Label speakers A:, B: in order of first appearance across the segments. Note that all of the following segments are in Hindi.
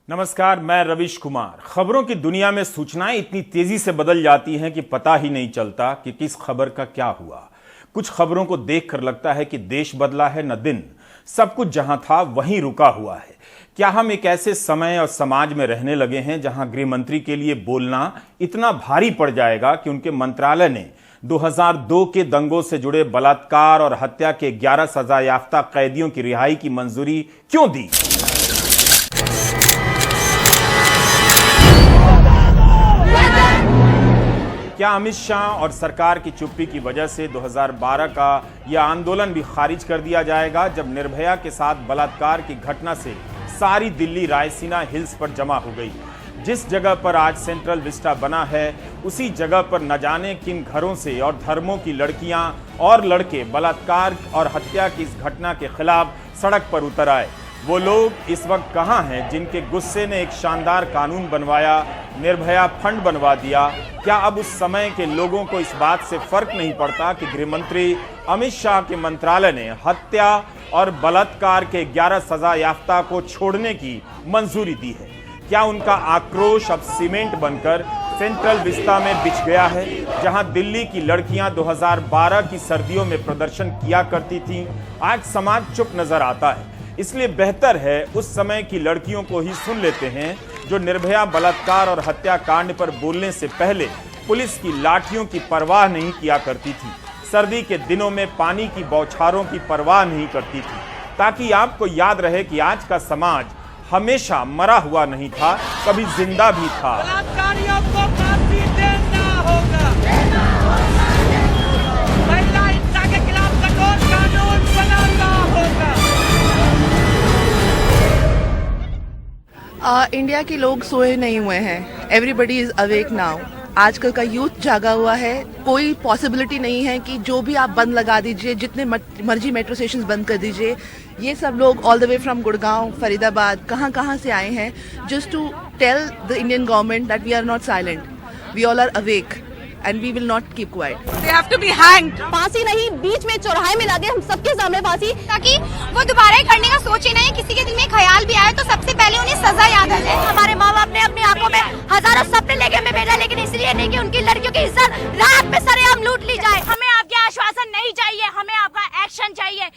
A: नमस्कार, मैं रविश कुमार। खबरों की दुनिया में सूचनाएं इतनी तेजी से बदल जाती हैं कि पता ही नहीं चलता कि किस खबर का क्या हुआ। कुछ खबरों को देखकर लगता है कि देश बदला है न दिन, सब कुछ जहां था वहीं रुका हुआ है। क्या हम एक ऐसे समय और समाज में रहने लगे हैं जहां गृह मंत्री के लिए बोलना इतना भारी पड़ जाएगा कि उनके मंत्रालय ने 2002 के दंगों से जुड़े बलात्कार और हत्या के 11 सजा याफ्ता कैदियों की रिहाई की मंजूरी क्यों दी? क्या अमित शाह और सरकार की चुप्पी की वजह से 2012 का यह आंदोलन भी खारिज कर दिया जाएगा, जब निर्भया के साथ बलात्कार की घटना से सारी दिल्ली रायसीना हिल्स पर जमा हो गई। जिस जगह पर आज सेंट्रल विस्टा बना है, उसी जगह पर न जाने किन घरों से और धर्मों की लड़कियां और लड़के बलात्कार और हत्या की इस घटना के खिलाफ सड़क पर उतर आए। वो लोग इस वक्त कहां हैं जिनके गुस्से ने एक शानदार कानून बनवाया, निर्भया फंड बनवा दिया? क्या अब उस समय के लोगों को इस बात से फर्क नहीं पड़ता कि गृह मंत्री अमित शाह के मंत्रालय ने हत्या और बलात्कार के 11 सजा याफ्ता को छोड़ने की मंजूरी दी है? क्या उनका आक्रोश अब सीमेंट बनकर सेंट्रल विस्टा में बिछ गया है, जहां दिल्ली की लड़कियां 2012 की सर्दियों में प्रदर्शन किया करती थीं? आज समाज चुप नजर आता है, इसलिए बेहतर है उस समय की लड़कियों को ही सुन लेते हैं जो निर्भया बलात्कार और हत्याकांड पर बोलने से पहले पुलिस की लाठियों की परवाह नहीं किया करती थी, सर्दी के दिनों में पानी की बौछारों की परवाह नहीं करती थी, ताकि आपको याद रहे कि आज का समाज हमेशा मरा हुआ नहीं था, कभी जिंदा भी था।
B: बलात्कारियों को फांसी देना होगा। महिला हिंसा के खिलाफ कठोर कानून बनाना होगा।
C: इंडिया के लोग सोए नहीं हुए हैं। Everybody is awake now. आजकल का यूथ जागा हुआ है। कोई पॉसिबिलिटी नहीं है कि जो भी आप बंद लगा दीजिए, जितने मर्जी मेट्रो स्टेशन बंद कर दीजिए। ये सब लोग all the way from Gurgaon, Faridabad, कहाँ से आए हैं just to tell the Indian government that we are not silent, we all are awake and we will not keep quiet.
B: They have to be hanged.
D: फांसी नहीं, बीच में चौराहे में लगे हम सबके सामने फांसी,
E: ताकि वो दोबारा ही करने का सोचे नहीं। किसी के दिल में ख्याल भी आए तो सबसे पहले उन्हें सजा याद आ जाए।
D: हमारे माँ बाप ने अपनी आंखों में हजारों सपने लेके हमें भेजा, लेकिन इसलिए नहीं कि उनकी लड़कियों की इज्जत रात में सरेआम लूट ली जाए।
E: हमें आपके आश्वासन नहीं चाहिए, हमें आपका एक्शन चाहिए।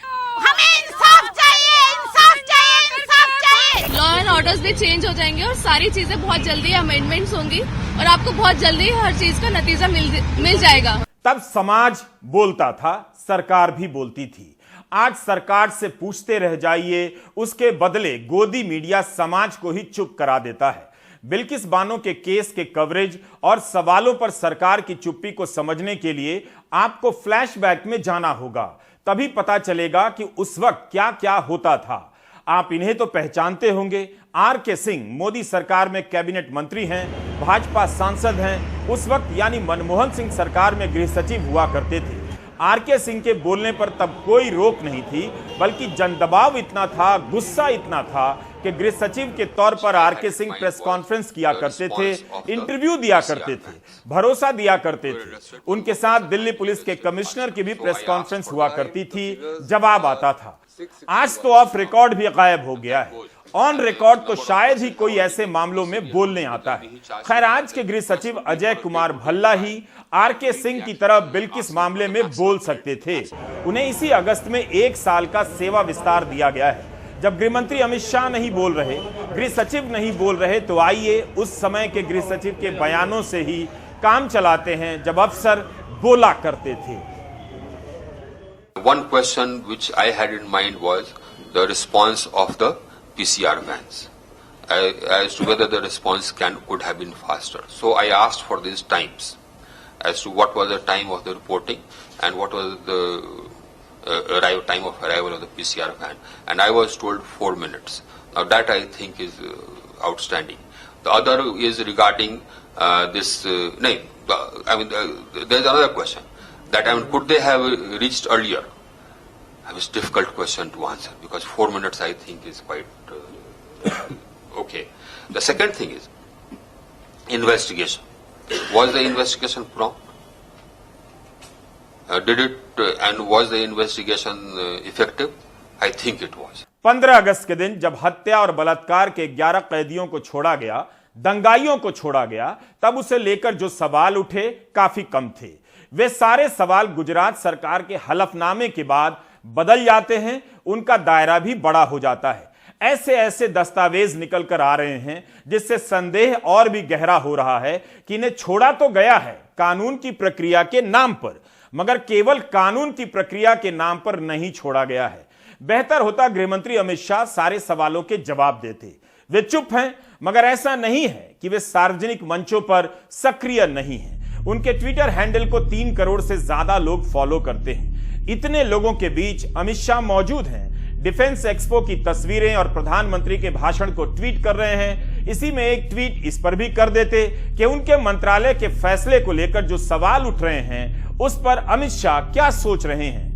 E: हमें इंसाफ चाहिए, इंसाफ चाहिए, इंसाफ चाहिए।
F: लॉ एंड ऑर्डर्स भी चेंज हो जाएंगे और सारी चीजें बहुत जल्दी अमेंडमेंट्स होंगी और आपको बहुत जल्दी हर चीज का नतीजा मिल जाएगा।
A: तब समाज बोलता था, सरकार भी बोलती थी। आज सरकार से पूछते रह जाइए, उसके बदले गोदी मीडिया समाज को ही चुप करा देता है। बिल्किस बानो के केस के कवरेज और सवालों पर सरकार की चुप्पी को समझने के लिए आपको फ्लैशबैक में जाना होगा, तभी पता चलेगा कि उस वक्त क्या क्या होता था। आप इन्हें तो पहचानते होंगे। आर.के. सिंह मोदी सरकार में कैबिनेट मंत्री हैं, भाजपा सांसद हैं। उस वक्त यानी मनमोहन सिंह सरकार में गृह सचिव हुआ करते थे। आर.के. सिंह के बोलने पर तब कोई रोक नहीं थी, बल्कि जनदबाव इतना था, गुस्सा इतना था कि गृह सचिव के तौर पर आर.के. सिंह प्रेस कॉन्फ्रेंस किया करते थे, इंटरव्यू दिया करते थे, भरोसा दिया करते थे। उनके साथ दिल्ली पुलिस के कमिश्नर की भी प्रेस कॉन्फ्रेंस हुआ करती थी, जवाब आता था। आज तो ऑफ रिकॉर्ड भी गायब हो गया है। ऑन रिकॉर्ड तो शायद ही कोई ऐसे मामलों में बोलने आता है। खैर, आज के गृह सचिव अजय कुमार भल्ला ही आर.के. सिंह की तरह बिल्किस मामले में बोल सकते थे। उन्हें इसी अगस्त में 1 साल का सेवा विस्तार दिया गया है। जब गृह मंत्री अमित शाह नहीं बोल रहे, गृह सचिव नहीं बोल रहे, तो आइए उस समय के गृह सचिव के बयानों से ही काम चलाते हैं, जब अफसर बोला करते थे।
G: One question which I had in mind was the response of the PCR vans, as to whether the response could have been faster. So I asked for these times, as to what was the time of the reporting and what was the time of arrival of the PCR van, and I was told 4 minutes. Now that I think is outstanding. The other is regarding this. There's another question. That could they have reached earlier? It's a difficult question to answer because 4 minutes I think is quite okay. The second thing is investigation. Was the investigation prompt? Did it and was the investigation effective? I think it was.
A: 15 अगस्त के दिन जब हत्या और बलात्कार के 11 कैदियों को छोड़ा गया, दंगाइयों को छोड़ा गया, तब उसे लेकर जो सवाल उठे काफी कम थे। वे सारे सवाल गुजरात सरकार के हलफनामे के बाद बदल जाते हैं, उनका दायरा भी बड़ा हो जाता है। ऐसे ऐसे दस्तावेज निकल कर आ रहे हैं जिससे संदेह और भी गहरा हो रहा है कि इन्हें छोड़ा तो गया है कानून की प्रक्रिया के नाम पर, मगर केवल कानून की प्रक्रिया के नाम पर नहीं छोड़ा गया है। बेहतर होता गृहमंत्री अमित शाह सारे सवालों के जवाब देते। वे चुप हैं, मगर ऐसा नहीं है कि वे सार्वजनिक मंचों पर सक्रिय नहीं हैं। उनके ट्विटर हैंडल को 3 करोड़ से ज्यादा लोग फॉलो करते हैं। इतने लोगों के बीच अमित शाह मौजूद हैं, डिफेंस एक्सपो की तस्वीरें और प्रधानमंत्री के भाषण को ट्वीट कर रहे हैं। इसी में एक ट्वीट इस पर भी कर देते कि उनके मंत्रालय के फैसले को लेकर जो सवाल उठ रहे हैं उस पर अमित शाह क्या सोच रहे हैं।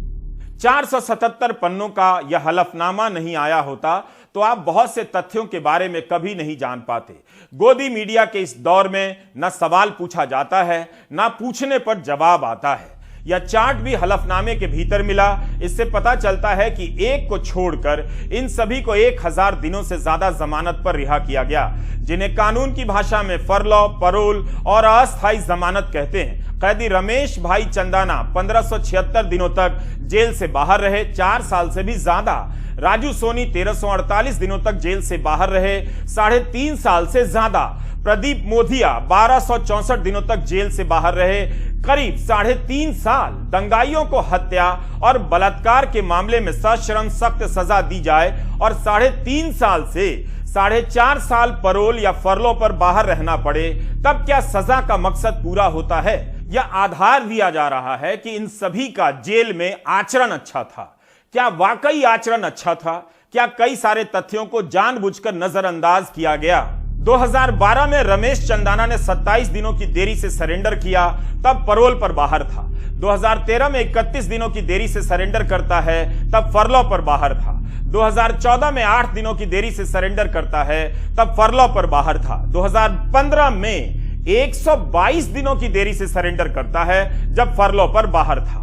A: 477 पन्नों का यह हलफनामा नहीं आया होता तो आप बहुत से तथ्यों के बारे में कभी नहीं जान पाते। गोदी मीडिया के इस दौर में न सवाल पूछा जाता है, न पूछने पर जवाब आता है। यह चार्ट भी हलफनामे के भीतर मिला। इससे पता चलता है कि एक को छोड़कर इन सभी को 1000 दिनों से ज्यादा जमानत पर रिहा किया गया, जिन्हें कानून की भाषा में फरलॉ, परोल और अस्थायी जमानत कहते हैं। कैदी रमेश भाई चंदाना 1576 दिनों तक जेल से बाहर रहे, 4 साल से भी ज्यादा। राजू सोनी 1348 दिनों तक जेल से बाहर रहे, 3.5 साल से ज्यादा। प्रदीप मोधिया 1264 दिनों तक जेल से बाहर रहे, करीब 3.5 साल। दंगाइयों को हत्या और बलात्कार के मामले में सश्रम सख्त सजा दी जाए और 3.5 साल से 4.5 साल परोल या फरलों पर बाहर रहना पड़े, तब क्या सजा का मकसद पूरा होता है? यह आधार दिया जा रहा है कि इन सभी का जेल में आचरण अच्छा था। क्या वाकई आचरण अच्छा था? क्या कई सारे तथ्यों को जानबूझकर नजरअंदाज किया गया? 2012 में रमेश चंदाना ने 27 दिनों की देरी से सरेंडर किया, तब परोल पर बाहर था। 2013 में 31 दिनों की देरी से सरेंडर करता है, तब फरलॉ पर बाहर था। 2014 में 8 दिनों की देरी से सरेंडर करता है, तब फरलॉ पर बाहर था। 2015 में 122 दिनों की देरी से सरेंडर करता है, जब फरलॉ पर बाहर था।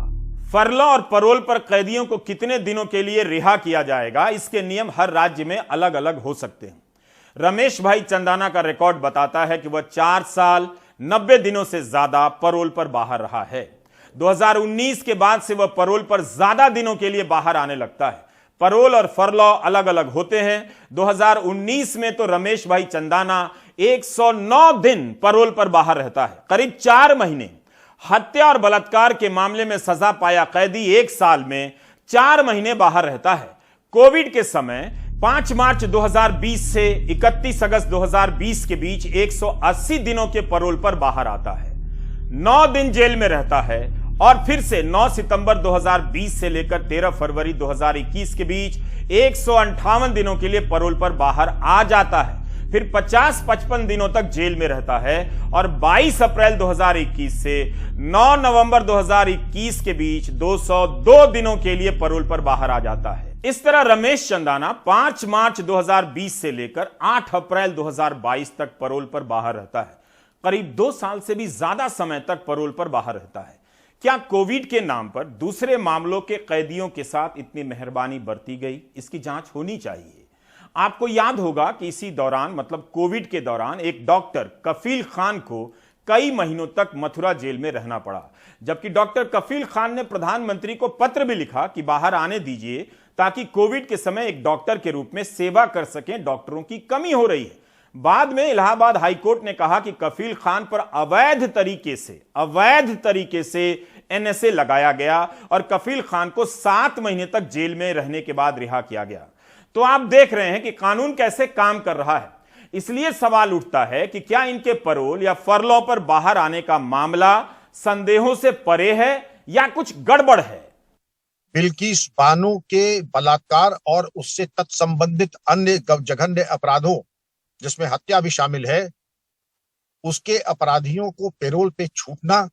A: फरलॉ और परोल पर कैदियों को कितने दिनों के लिए रिहा किया जाएगा, इसके नियम हर राज्य में अलग अलग हो सकते हैं। रमेश भाई चंदाना का रिकॉर्ड बताता है कि वह 4 साल 90 दिनों से ज्यादा परोल पर बाहर रहा है। 2019 के बाद से वह परोल पर ज्यादा दिनों के लिए बाहर आने लगता है। परोल और फरलॉ अलग अलग होते हैं। 2019 में तो रमेश भाई चंदाना 109 दिन परोल पर बाहर रहता है, करीब 4 महीने। हत्या और बलात्कार के मामले में सजा पाया कैदी 1 साल में 4 महीने बाहर रहता है। कोविड के समय 5 मार्च 2020 से 31 अगस्त 2020 के बीच 180 दिनों के परोल पर बाहर आता है, 9 दिन जेल में रहता है और फिर से 9 सितंबर 2020 से लेकर 13 फरवरी 2021 के बीच 158 दिनों के लिए परोल पर बाहर आ जाता है। फिर 50-55 दिनों तक जेल में रहता है और 22 अप्रैल 2021 से 9 नवंबर 2021 के बीच 202 दिनों के लिए परोल पर बाहर आ जाता है। इस तरह रमेश चंदाना 5 मार्च 2020 से लेकर 8 अप्रैल 2022 तक परोल पर बाहर रहता है, करीब 2 साल से भी ज्यादा समय तक परोल पर बाहर रहता है। क्या कोविड के नाम पर दूसरे मामलों के कैदियों के साथ इतनी मेहरबानी बरती गई? इसकी जांच होनी चाहिए। आपको याद होगा कि इसी दौरान, मतलब कोविड के दौरान, एक डॉक्टर कफील खान को कई महीनों तक मथुरा जेल में रहना पड़ा, जबकि डॉक्टर कफील खान ने प्रधानमंत्री को पत्र भी लिखा कि बाहर आने दीजिए ताकि कोविड के समय एक डॉक्टर के रूप में सेवा कर सकें, डॉक्टरों की कमी हो रही है। बाद में इलाहाबाद हाईकोर्ट ने कहा कि कफील खान पर अवैध तरीके से एनएसए लगाया गया और कफील खान को 7 महीने तक जेल में रहने के बाद रिहा किया गया। तो आप देख रहे हैं कि कानून कैसे काम कर रहा है। इसलिए सवाल उठता है कि क्या इनके परोल या फरलॉ पर बाहर आने का मामला संदेहों से परे है या कुछ गड़बड़ है?
H: बिल्किस बानो के बलात्कार और उससे तत्संबंधित अन्य जघन्य अपराधों, जिसमें हत्या भी शामिल है, उसके अपराधियों को पैरोल पे छूटना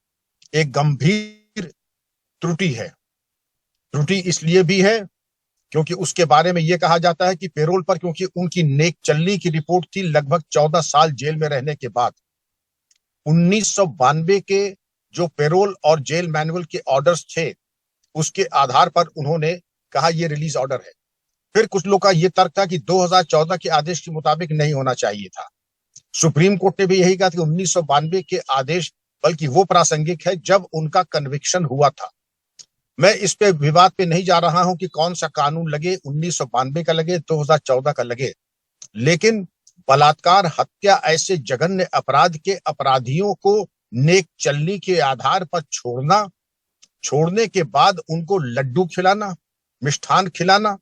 H: एक गंभीर त्रुटि है। त्रुटि इसलिए भी है क्योंकि उसके बारे में यह कहा जाता है कि पैरोल पर, क्योंकि उनकी नेक चलनी की रिपोर्ट थी लगभग 14 साल जेल में रहने के बाद, 1992 के जो पैरोल और जेल मैनुअल के ऑर्डर्स थे उसके आधार पर उन्होंने कहा यह रिलीज ऑर्डर है। फिर कुछ लोग का यह तर्क था कि 2014 के आदेश के मुताबिक नहीं होना चाहिए था। सुप्रीम कोर्ट ने भी यही कहा कि 1992 के आदेश बल्कि वो प्रासंगिक है जब उनका कन्विक्शन हुआ था। मैं इस पे विवाद पे नहीं जा रहा हूं कि कौन सा कानून लगे, 1992 का लगे, 2014 का लगे, लेकिन बलात्कार, हत्या ऐसे जघन्य अपराध के अपराधियों को नेक चलनी के आधार पर छोड़ने के बाद उनको लड्डू खिलाना, मिष्ठान खिलाना,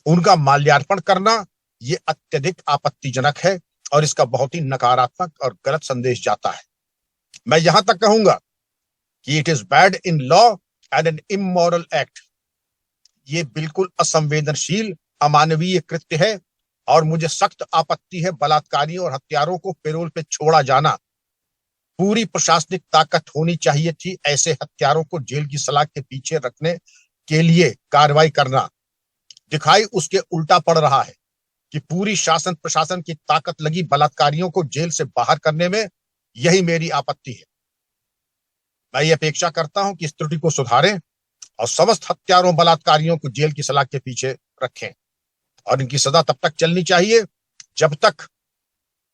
H: उनका माल्यार्पण करना, ये अत्यधिक आपत्तिजनक है और इसका बहुत ही नकारात्मक और गलत संदेश जाता है। मैं यहां तक कहूंगा कि it is bad in law and an immoral act. ये बिल्कुल असंवेदनशील, अमानवीय कृत्य है और मुझे सख्त आपत्ति है बलात्कारियों और हत्यारों को पैरोल पे छोड़ा जाना। पूरी प्रशासनिक ताकत होनी चाहिए थी ऐसे हत्यारों को जेल की सलाख के पीछे रखने के लिए कार्रवाई करना। दिखाई उसके उल्टा पड़ रहा है कि पूरी शासन प्रशासन की ताकत लगी बलात्कारियों को जेल से बाहर करने में। यही मेरी आपत्ति है। मैं ये अपेक्षा करता हूं कि इस त्रुटि को सुधारें और समस्त हत्यारों बलात्कारियों को जेल की सलाख के पीछे रखें और इनकी सजा तब तक चलनी चाहिए जब तक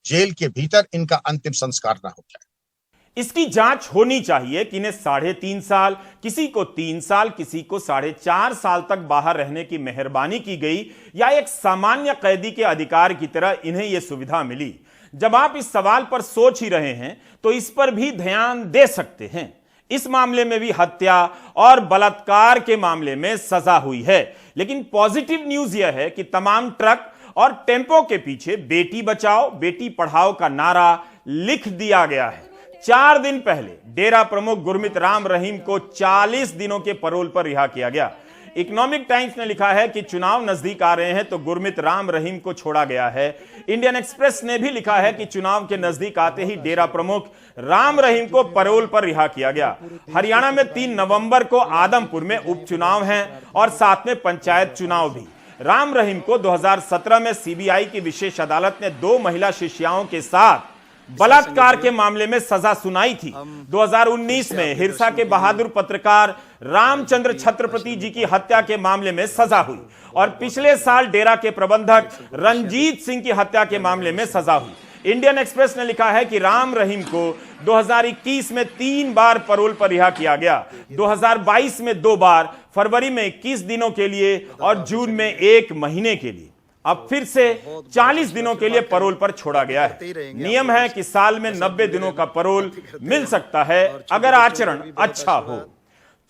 H: जेल के भीतर इनका अंतिम संस्कार ना हो जाए।
A: इसकी जांच होनी चाहिए कि इन्हें 3.5 साल, किसी को 3 साल, किसी को 4.5 साल तक बाहर रहने की मेहरबानी की गई या एक सामान्य कैदी के अधिकार की तरह इन्हें यह सुविधा मिली। जब आप इस सवाल पर सोच ही रहे हैं तो इस पर भी ध्यान दे सकते हैं। इस मामले में भी हत्या और बलात्कार के मामले में सजा हुई है, लेकिन पॉजिटिव न्यूज यह है कि तमाम ट्रक और टेम्पो के पीछे बेटी बचाओ बेटी पढ़ाओ का नारा लिख दिया गया है। 4 दिन पहले डेरा प्रमुख गुरमीत राम रहीम को 40 दिनों के पैरोल पर रिहा किया गया। इकोनॉमिक टाइम्स ने लिखा है कि चुनाव नजदीक आ रहे हैं तो गुरमीत राम रहीम को छोड़ा गया है। इंडियन एक्सप्रेस ने भी लिखा है कि चुनाव के नजदीक आते ही डेरा प्रमुख राम रहीम को पैरोल पर रिहा किया गया। हरियाणा में 3 नवंबर को आदमपुर में उपचुनाव हैं और साथ में पंचायत चुनाव भी। राम रहीम को 2017 में सीबीआई की विशेष अदालत ने 2 महिला शिष्याओं के साथ बलात्कार के मामले में सजा सुनाई थी। 2019 में हिरसा के बहादुर पत्रकार रामचंद्र छत्रपति जी की हत्या के मामले में सजा हुई और पिछले साल डेरा के प्रबंधक रंजीत सिंह की हत्या के मामले में सजा हुई। इंडियन एक्सप्रेस ने लिखा है कि राम रहीम को 2021 में 3 बार पैरोल पर रिहा किया गया, 2022 में 2 बार, फरवरी में 21 दिनों के लिए और जून में 1 महीने के लिए। अब फिर से 40 दिनों के लिए पैरोल पर छोड़ा गया है। नियम है कि साल में 90 दिनों का पैरोल मिल सकता है अगर आचरण अच्छा हो।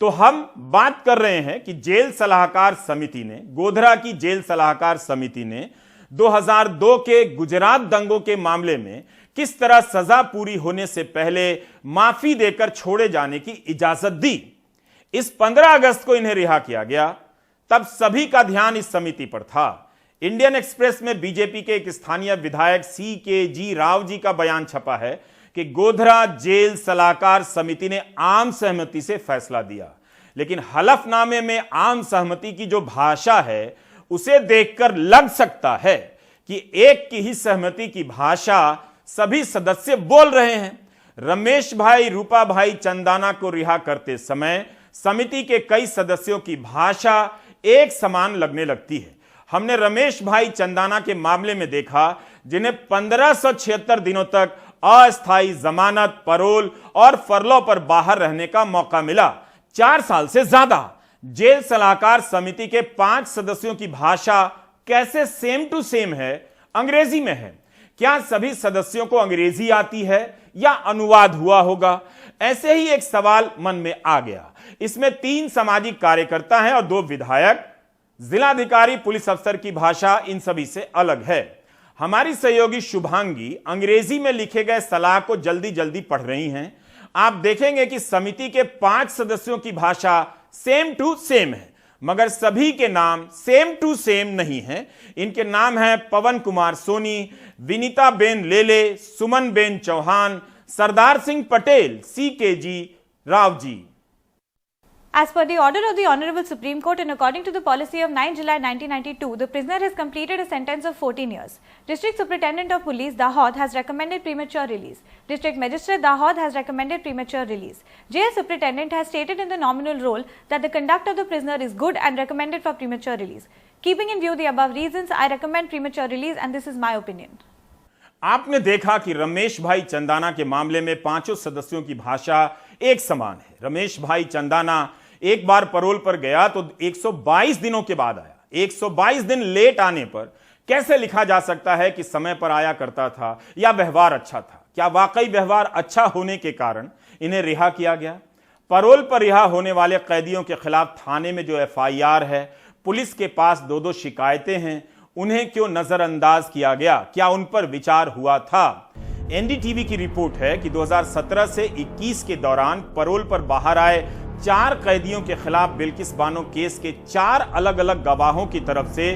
A: तो हम बात कर रहे हैं कि जेल सलाहकार समिति ने, गोधरा की जेल सलाहकार समिति ने 2002 के गुजरात दंगों के मामले में किस तरह सजा पूरी होने से पहले माफी देकर छोड़े जाने की इजाजत दी। इस 15 अगस्त को इन्हें रिहा किया गया। तब सभी का ध्यान इस समिति पर था। इंडियन एक्सप्रेस में बीजेपी के एक स्थानीय विधायक CKG राव जी का बयान छपा है कि गोधरा जेल सलाहकार समिति ने आम सहमति से फैसला दिया, लेकिन हलफनामे में आम सहमति की जो भाषा है उसे देखकर लग सकता है कि एक की ही सहमति की भाषा सभी सदस्य बोल रहे हैं। रमेश भाई रूपा भाई चंदाना को रिहा करते समय समिति के कई सदस्यों की भाषा एक समान लगने लगती है। हमने रमेश भाई चंदाना के मामले में देखा जिन्हें 1576 दिनों तक अस्थायी जमानत, पैरोल और फरलो पर बाहर रहने का मौका मिला, 4 साल से ज्यादा। जेल सलाहकार समिति के 5 सदस्यों की भाषा कैसे सेम टू सेम है, अंग्रेजी में है। क्या सभी सदस्यों को अंग्रेजी आती है या अनुवाद हुआ होगा? ऐसे ही एक सवाल मन में आ गया। इसमें 3 सामाजिक कार्यकर्ता हैं और 2 विधायक। जिलाधिकारी, पुलिस अफसर की भाषा इन सभी से अलग है। हमारी सहयोगी शुभांगी अंग्रेजी में लिखे गए सलाह को जल्दी जल्दी पढ़ रही हैं। आप देखेंगे कि समिति के 5 सदस्यों की भाषा सेम टू सेम है, मगर सभी के नाम सेम टू सेम नहीं है। इनके नाम हैं Pawan Kumar Soni, Vinita Ben Lele, Suman Ben Chauhan, Sardar Singh Patel, CKG Rao ji.
I: As per the order of the Honorable Supreme Court and according to the policy of 9 July 1992, the prisoner has completed a sentence of 14 years. District Superintendent of Police Dahod has recommended premature release. District Magistrate Dahod has recommended premature release. Jail Superintendent has stated in the nominal role that the conduct of the prisoner is good and recommended for premature release. Keeping in view the above reasons, I recommend premature release, and this is my opinion.
A: आपने देखा कि रमेश भाई चंदाना के मामले में पांचों सदस्यों की भाषा एक समान है। रमेश भाई चंदाना एक बार पैरोल पर गया तो 122 दिनों के बाद आया। 122 दिन लेट आने पर कैसे लिखा जा सकता है कि समय पर आया करता था या व्यवहार अच्छा था? क्या वाकई व्यवहार अच्छा होने के कारण इन्हें रिहा किया गया? पैरोल पर रिहा होने वाले कैदियों के खिलाफ थाने में जो एफआईआर है, पुलिस के पास 2-2 शिकायतें हैं, उन्हें क्यों नजरअंदाज किया गया? क्या उन पर विचार हुआ था? एनडीटीवी की रिपोर्ट है कि 2017 से 21 के दौरान पैरोल पर बाहर आए 4 कैदियों के खिलाफ बिल्किस बानो केस के 4 अलग अलग गवाहों की तरफ से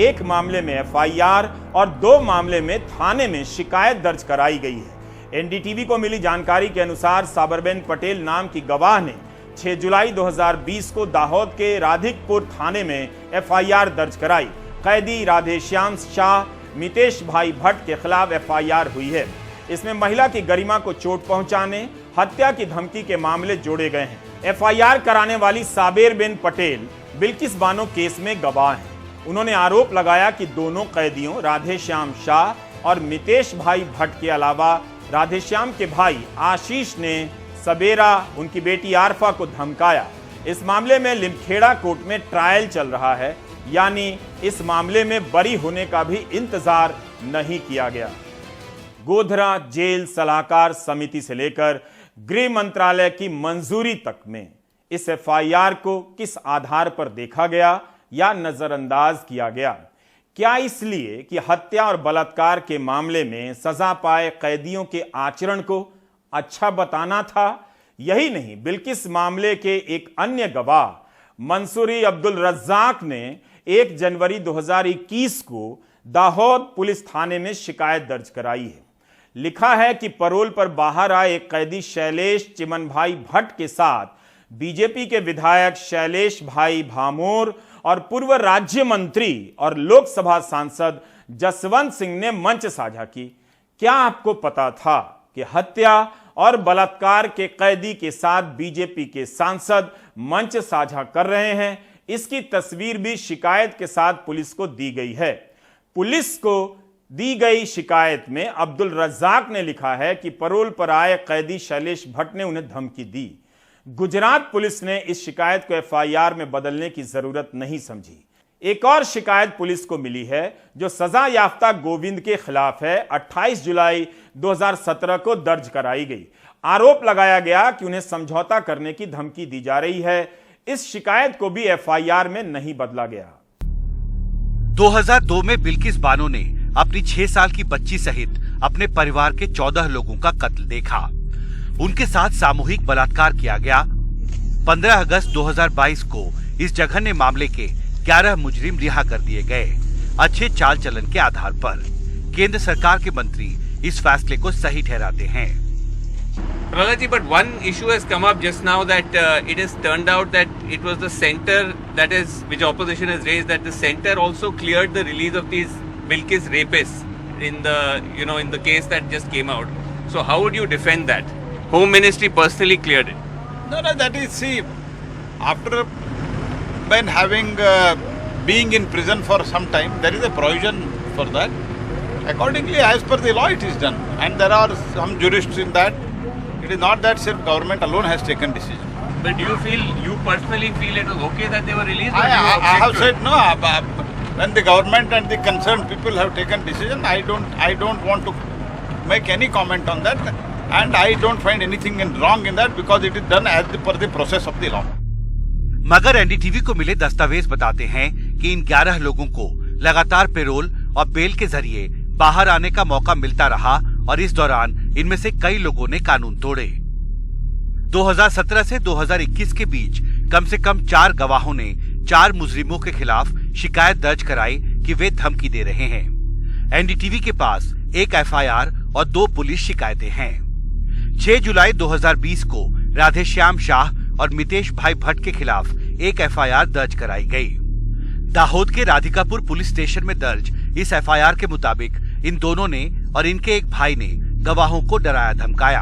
A: एक मामले में एफआईआर और 2 मामले में थाने में शिकायत दर्ज कराई गई है। एनडीटीवी को मिली जानकारी के अनुसार साबरबेन पटेल नाम की गवाह ने 6 जुलाई 2020 को दाहोद के राधिकपुर थाने में एफआईआर दर्ज कराई। कैदी राधेश्याम शाह, मितेश भाई भट्ट के खिलाफ एफआईआर हुई है। इसमें महिला की गरिमा को चोट पहुंचाने, हत्या की धमकी के मामले जोड़े गए हैं। एफआईआर कराने वाली साबेरबेन पटेल बिल्किस बानो केस में गवाह हैं। उन्होंने आरोप लगाया कि दोनों कैदियों राधेश्याम शाह और मितेश भाई भट्ट के अलावा राधेश्याम के भाई आशीष ने सबेरा, उनकी बेटी आरफा को धमकाया। इस मामले में लिमखेड़ा कोर्ट में ट्रायल चल रहा है, यानी इस मामले में बरी होने का भी इंतजार नहीं किया गया। गोधरा जेल सलाहकार समिति से लेकर गृह मंत्रालय की मंजूरी तक में इस एफआईआर को किस आधार पर देखा गया या नजरअंदाज किया गया? क्या इसलिए कि हत्या और बलात्कार के मामले में सजा पाए कैदियों के आचरण को अच्छा बताना था? यही नहीं, बिल्किस मामले के एक अन्य गवाह मंसूरी अब्दुल रज्जाक ने 1 जनवरी 2021 को दाहोद पुलिस थाने में शिकायत दर्ज कराई है। लिखा है कि पैरोल पर बाहर आए एक कैदी शैलेश चिमन भाई भट्ट के साथ बीजेपी के विधायक शैलेश भाई भामोर और पूर्व राज्य मंत्री और लोकसभा सांसद जसवंत सिंह ने मंच साझा की। क्या आपको पता था कि हत्या और बलात्कार के कैदी के साथ बीजेपी के सांसद मंच साझा कर रहे हैं? इसकी तस्वीर भी शिकायत के साथ पुलिस को दी गई है। पुलिस को दी गई शिकायत में अब्दुल रज्जाक ने लिखा है कि पैरोल पर आए कैदी शैलेश भट्ट ने उन्हें धमकी दी। गुजरात पुलिस ने इस शिकायत को एफआईआर में बदलने की जरूरत नहीं समझी। एक और शिकायत पुलिस को मिली है जो सजा याफ्ता गोविंद के खिलाफ है। 28 जुलाई 2017 को दर्ज कराई गई। आरोप लगाया गया कि उन्हें समझौता करने की धमकी दी जा रही है। इस शिकायत को भी एफआईआर में नहीं बदला गया।
J: 2002 में बिल्किस बानो ने अपनी 6 साल की बच्ची सहित अपने परिवार के 14 लोगों का कत्ल देखा। उनके साथ सामूहिक बलात्कार किया गया। 15 अगस्त 2022 को इस जघन्य मामले के 11 मुजरिम रिहा कर दिए गए। अच्छे चाल चलन के आधार पर केंद्र सरकार के मंत्री इस फैसले को सही ठहराते हैं।
K: Pralhaji, but one issue has come up just now that it has turned out that it was the center that is, which opposition has raised, that the center also cleared the release of these Bilkis rapists in the, in the case that just came out. So how would you defend that? Home Ministry personally cleared it.
L: No, that is, see, after when having being in prison for some time, there is a provision for that. Accordingly, as per the law, it is done, and there are some jurists in that. It is not that self government alone has taken decision.
K: But do you personally feel it was okay that they were released?
L: I have said no. When the government and the concerned people have taken decision, I don't want to make any comment on that, and I don't find anything wrong in that because it is done as per the process of the law.
J: मगर एनडीटीवी को मिले दस्तावेज बताते हैं कि इन 11 लोगों को लगातार पेरोल और बेल के जरिए बाहर आने का मौका मिलता रहा और इस दौरान इनमें से कई लोगों ने कानून तोड़े। 2017 से 2021 के बीच कम से कम 4 गवाहों ने 4 मुजरिमों के खिलाफ शिकायत दर्ज कराई कि वे धमकी दे रहे हैं। एनडीटीवी के पास 1 एफआईआर और 2 पुलिस शिकायतें हैं। 6 जुलाई 2020 को राधेश्याम शाह और मितेश भाई भट्ट के खिलाफ 1 एफआईआर दर्ज कराई गई। दाहोद के राधिकापुर पुलिस स्टेशन में दर्ज इस एफआईआर के मुताबिक इन दोनों ने और इनके एक भाई ने गवाहों को डराया धमकाया।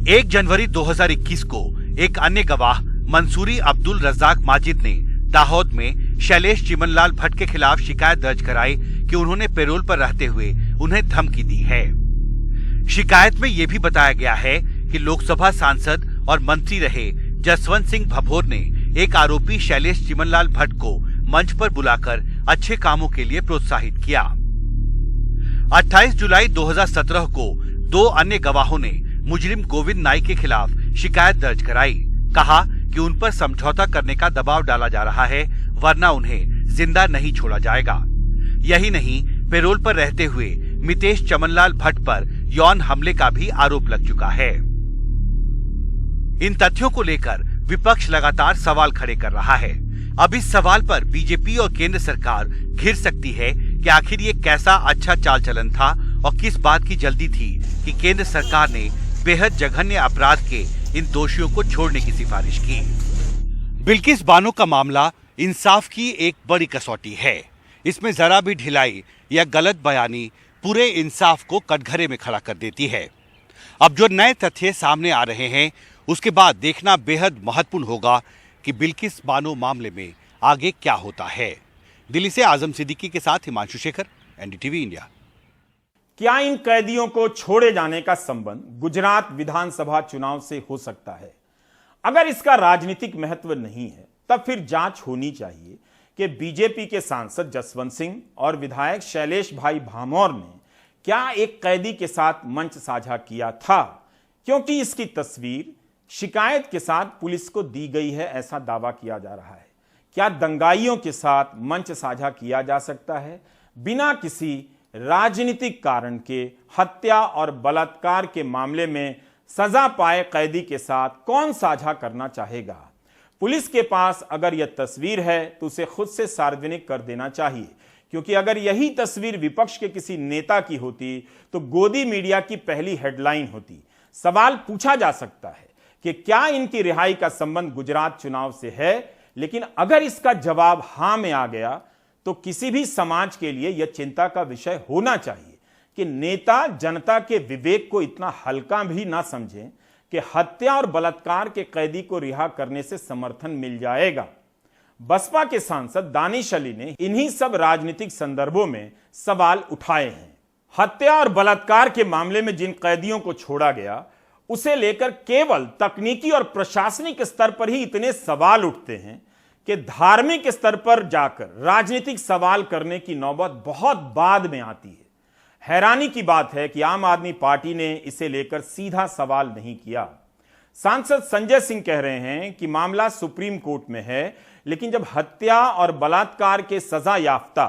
J: 1 जनवरी 2021 को एक अन्य गवाह मंसूरी अब्दुल रज्जाक माजिद ने दाहोद में शैलेश चिमनलाल भट्ट के खिलाफ शिकायत दर्ज कराई कि उन्होंने पेरोल पर रहते हुए उन्हें धमकी दी है। शिकायत में यह भी बताया गया है कि लोकसभा सांसद और मंत्री रहे जसवंत सिंह भभोर ने एक आरोपी शैलेश चिमनलाल भट्ट को मंच पर बुलाकर अच्छे कामों के लिए प्रोत्साहित किया। 28 जुलाई 2017 को 2 अन्य गवाहों ने मुजरिम गोविंद नाइक के खिलाफ शिकायत दर्ज कराई। कहा कि उन पर समझौता करने का दबाव डाला जा रहा है, वरना उन्हें जिंदा नहीं छोड़ा जाएगा। यही नहीं, पेरोल पर रहते हुए मितेश चमनलाल भट्ट पर यौन हमले का भी आरोप लग चुका है। इन तथ्यों को लेकर विपक्ष लगातार सवाल खड़े कर रहा है। अब इस सवाल पर बीजेपी और केंद्र सरकार घिर सकती है कि आखिर ये कैसा अच्छा चाल चलन था और किस बात की जल्दी थी कि केंद्र सरकार ने बेहद जघन्य अपराध के इन दोषियों को छोड़ने की सिफारिश की। बिल्किस बानो का मामला इंसाफ की एक बड़ी कसौटी है। इसमें जरा भी ढिलाई या गलत बयानी पूरे इंसाफ को कटघरे में खड़ा कर देती है। अब जो नए तथ्य सामने आ रहे हैं, उसके बाद देखना बेहद महत्वपूर्ण होगा कि बिल्किस बानो मामले में आगे क्या होता है। दिल्ली से आजम सिद्दीकी के साथ हिमांशु शेखर, एनडीटीवी इंडिया।
A: क्या इन कैदियों को छोड़े जाने का संबंध गुजरात विधानसभा चुनाव से हो सकता है? अगर इसका राजनीतिक महत्व नहीं है, तब फिर जांच होनी चाहिए कि बीजेपी के सांसद जसवंत सिंह और विधायक शैलेश भाई भामोर ने क्या एक कैदी के साथ मंच साझा किया था, क्योंकि इसकी तस्वीर शिकायत के साथ पुलिस को दी गई है, ऐसा दावा किया जा रहा है। क्या दंगाइयों के साथ मंच साझा किया जा सकता है? बिना किसी राजनीतिक कारण के हत्या और बलात्कार के मामले में सजा पाए कैदी के साथ कौन साझा करना चाहेगा? पुलिस के पास अगर यह तस्वीर है तो उसे खुद से सार्वजनिक कर देना चाहिए, क्योंकि अगर यही तस्वीर विपक्ष के किसी नेता की होती तो गोदी मीडिया की पहली हेडलाइन होती। सवाल पूछा जा सकता है कि क्या इनकी रिहाई का संबंध गुजरात चुनाव से है, लेकिन अगर इसका जवाब हां में आ गया तो किसी भी समाज के लिए यह चिंता का विषय होना चाहिए कि नेता जनता के विवेक को इतना हल्का भी ना समझें कि हत्या और बलात्कार के कैदी को रिहा करने से समर्थन मिल जाएगा। बसपा के सांसद दानिश अली ने इन्हीं सब राजनीतिक संदर्भों में सवाल उठाए हैं। हत्या और बलात्कार के मामले में जिन कैदियों को छोड़ा गया, उसे लेकर केवल तकनीकी और प्रशासनिक स्तर पर ही इतने सवाल उठते हैं कि धार्मिक स्तर पर जाकर राजनीतिक सवाल करने की नौबत बहुत बाद में आती है। हैरानी की बात है कि आम आदमी पार्टी ने इसे लेकर सीधा सवाल नहीं किया। सांसद संजय सिंह कह रहे हैं कि मामला सुप्रीम कोर्ट में है, लेकिन जब हत्या और बलात्कार के सजा याफ्ता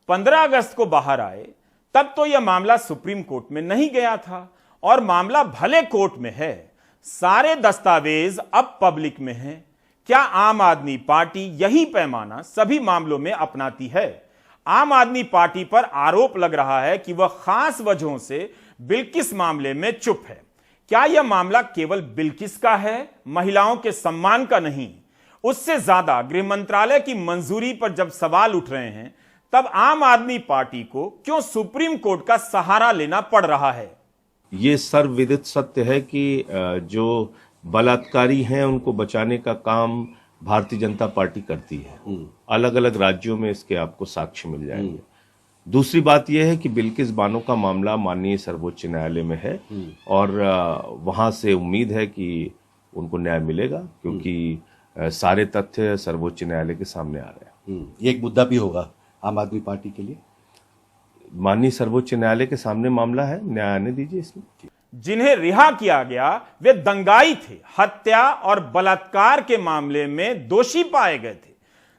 A: 15 अगस्त को बाहर आए, तब तो यह मामला सुप्रीम कोर्ट में नहीं गया था और मामला भले कोर्ट में है, सारे दस्तावेज अब पब्लिक में हैं। क्या आम आदमी पार्टी यही पैमाना सभी मामलों में अपनाती है? आम आदमी पार्टी पर आरोप लग रहा है कि वह खास वजहों से बिल्किस मामले में चुप है। क्या यह मामला केवल बिल्किस का है, महिलाओं के सम्मान का नहीं? उससे ज्यादा गृह मंत्रालय की मंजूरी पर जब सवाल उठ रहे हैं, तब आम आदमी पार्टी को क्यों सुप्रीम कोर्ट का सहारा लेना पड़ रहा है?
M: ये सर्वविदित सत्य है कि जो बलात्कारी हैं उनको बचाने का काम भारतीय जनता पार्टी करती है। अलग अलग राज्यों में इसके आपको साक्ष्य मिल जाएंगे। दूसरी बात यह है कि बिल्किस बानो का मामला माननीय सर्वोच्च न्यायालय में है और वहां से उम्मीद है कि उनको न्याय मिलेगा, क्योंकि सारे तथ्य सर्वोच्च न्यायालय के सामने आ रहे हैं।
N: ये एक मुद्दा भी होगा आम आदमी पार्टी के लिए।
M: माननीय सर्वोच्च न्यायालय के सामने मामला है, न्याय आने दीजिए इसमें।
A: जिन्हें रिहा किया गया वे दंगाई थे, हत्या और बलात्कार के मामले में दोषी पाए गए थे।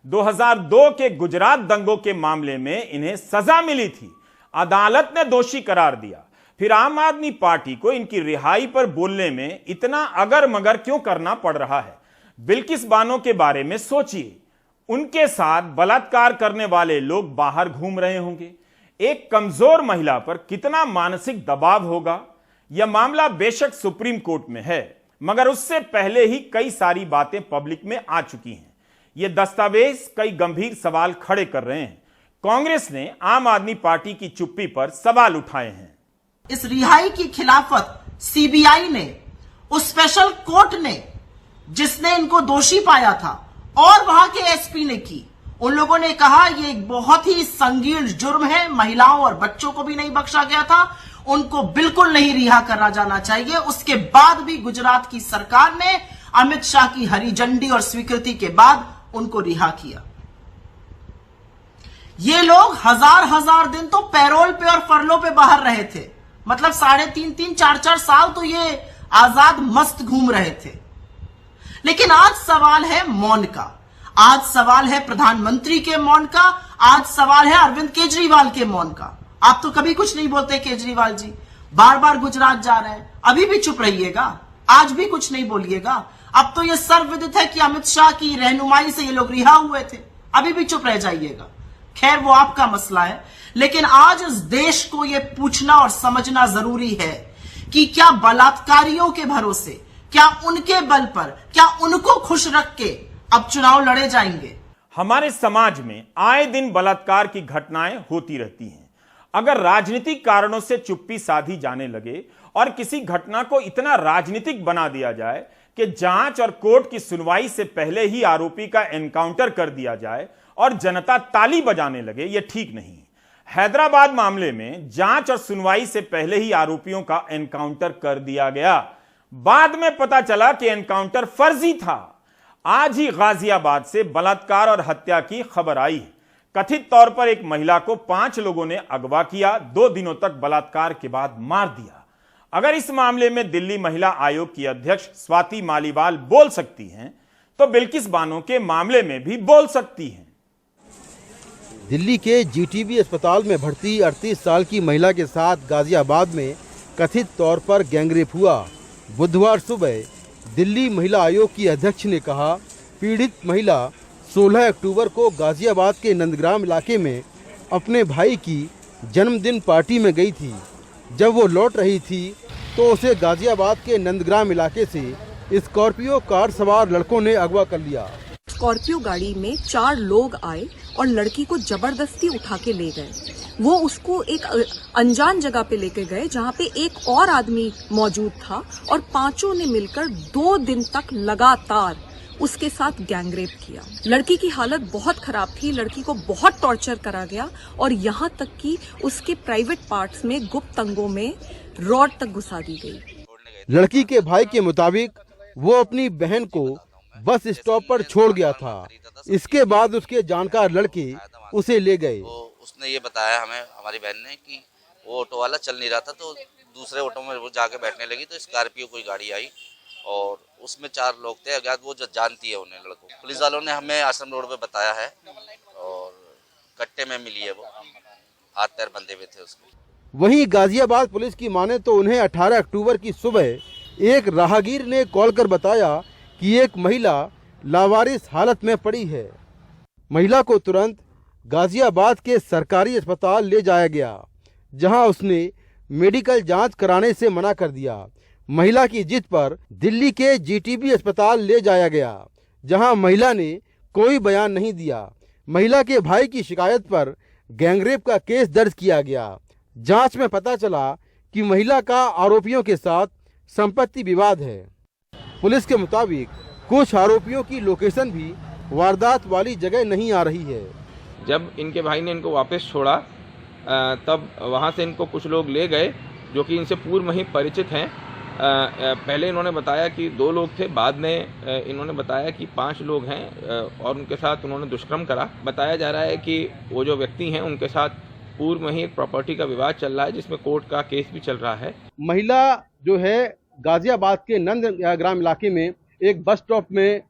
A: 2002 के गुजरात दंगों के मामले में इन्हें सजा मिली थी, अदालत ने दोषी करार दिया। फिर आम आदमी पार्टी को इनकी रिहाई पर बोलने में इतना अगर मगर क्यों करना पड़ रहा है? बिल्किस बानो के बारे में सोचिए, उनके साथ बलात्कार करने वाले लोग बाहर घूम रहे होंगे। एक कमजोर महिला पर कितना मानसिक दबाव होगा। यह मामला बेशक सुप्रीम कोर्ट में है, मगर उससे पहले ही कई सारी बातें पब्लिक में आ चुकी हैं। ये दस्तावेज कई गंभीर सवाल खड़े कर रहे हैं। कांग्रेस ने आम आदमी पार्टी की चुप्पी पर सवाल उठाए हैं।
O: इस रिहाई की खिलाफत सीबीआई ने, उस स्पेशल कोर्ट ने जिसने इनको दोषी पाया था, और वहां के एसपी ने की, उन लोगों ने कहा ये एक बहुत ही संगीन जुर्म है, महिलाओं और बच्चों को भी नहीं बख्शा गया था, उनको बिल्कुल नहीं रिहा करा जाना चाहिए। उसके बाद भी गुजरात की सरकार ने अमित शाह की हरी झंडी और स्वीकृति के बाद उनको रिहा किया। ये लोग हजार दिन तो पैरोल पे और फरलो पे बाहर रहे थे, मतलब 3.5 4 साल तो ये आजाद मस्त घूम रहे थे। लेकिन आज सवाल है मौन का, आज सवाल है प्रधानमंत्री के मौन का, आज सवाल है अरविंद केजरीवाल के मौन का। आप तो कभी कुछ नहीं बोलते केजरीवाल जी, बार बार गुजरात जा रहे हैं, अभी भी चुप रहिएगा, आज भी कुछ नहीं बोलिएगा। अब तो यह सर्वविदित है कि अमित शाह की रहनुमाई से ये लोग रिहा हुए थे, अभी भी चुप रह जाइएगा। खैर वो आपका मसला है, लेकिन आज इस देश को यह पूछना और समझना जरूरी है कि क्या बलात्कारियों के भरोसे, क्या उनके बल पर, क्या उनको खुश रख के अब चुनाव लड़े जाएंगे?
A: हमारे समाज में आए दिन बलात्कार की घटनाएं होती रहती हैं। अगर राजनीतिक कारणों से चुप्पी साधी जाने लगे और किसी घटना को इतना राजनीतिक बना दिया जाए कि जांच और कोर्ट की सुनवाई से पहले ही आरोपी का एनकाउंटर कर दिया जाए और जनता ताली बजाने लगे, यह ठीक नहीं। हैदराबाद मामले में जांच और सुनवाई से पहले ही आरोपियों का एनकाउंटर कर दिया गया, बाद में पता चला कि एनकाउंटर फर्जी था। आज ही गाजियाबाद से बलात्कार और हत्या की खबर आई। कथित तौर पर एक महिला को 5 लोगों ने अगवा किया, 2 दिनों तक बलात्कार के बाद मार दिया। अगर इस मामले में दिल्ली महिला आयोग की अध्यक्ष स्वाति मालीवाल बोल सकती हैं, तो बिल्किस बानो के मामले में भी बोल सकती हैं।
P: दिल्ली के जीटीबी अस्पताल में भर्ती 38 साल की महिला के साथ गाजियाबाद में कथित तौर पर गैंगरेप हुआ। बुधवार सुबह दिल्ली महिला आयोग की अध्यक्ष ने कहा, पीड़ित महिला 16 अक्टूबर को गाजियाबाद के नंदग्राम इलाके में अपने भाई की जन्मदिन पार्टी में गई थी। जब वो लौट रही थी तो उसे गाजियाबाद के नंदग्राम इलाके से स्कॉर्पियो कार सवार लड़कों ने अगवा कर लिया।
Q: स्कॉर्पियो गाड़ी में 4 लोग आए और लड़की को जबरदस्ती उठा के ले गए। वो उसको एक अनजान जगह पे लेके गए जहाँ पे एक और आदमी मौजूद था और 5 ने मिलकर 2 दिन तक लगातार उसके साथ गैंगरेप किया। लड़की की हालत बहुत खराब थी, लड़की को बहुत टॉर्चर करा गया और यहाँ तक कि उसके प्राइवेट पार्ट्स में, गुप्त अंगों में रॉड तक घुसा दी गई।
P: लड़की के भाई के मुताबिक वो अपनी बहन को बस स्टॉप पर छोड़ गया था। इसके बाद उसके जानकार लड़के उसे ले गए।
R: उसने ये बताया हमें, हमारी बहन ने, कि वो ऑटो वाला चल नहीं रहा था तो दूसरे ऑटो में वो जाके बैठने लगी तो स्कॉर्पियो कोई गाड़ी आई और उसमें 4 लोग थे अज्ञात, वो जो जानती है उन्हें लड़कों। पुलिस वालों ने हमें आश्रम रोड पे बताया है और कट्टे में मिली है, वो हाथ पैर बंधे हुए थे उसके।
P: वहीं गाजियाबाद पुलिस की माने तो उन्हें 18 अक्टूबर की सुबह एक राहगीर ने कॉल कर बताया कि एक महिला लावारिस हालत में पड़ी है। महिला को तुरंत गाजियाबाद के सरकारी अस्पताल ले जाया गया, जहां उसने मेडिकल जांच कराने से मना कर दिया। महिला की जिद पर दिल्ली के जीटीबी अस्पताल ले जाया गया, जहां महिला ने कोई बयान नहीं दिया। महिला के भाई की शिकायत पर गैंगरेप का केस दर्ज किया गया। जांच में पता चला कि महिला का आरोपियों के साथ संपत्ति विवाद है। पुलिस के मुताबिक कुछ आरोपियों की लोकेशन भी वारदात वाली जगह नहीं आ रही है।
S: जब इनके भाई ने इनको वापस छोड़ा तब वहां से इनको कुछ लोग ले गए जो कि इनसे पूर्व में ही परिचित हैं। पहले इन्होंने बताया कि 2 लोग थे, बाद में इन्होंने बताया कि 5 लोग हैं और उनके साथ उन्होंने दुष्कर्म करा। बताया जा रहा है कि वो जो व्यक्ति हैं उनके साथ पूर्व में ही एक प्रॉपर्टी का विवाद चल रहा है, जिसमें कोर्ट का केस भी चल रहा है।
P: महिला जो है गाजियाबाद के नंदग्राम इलाके में एक बस स्टॉप में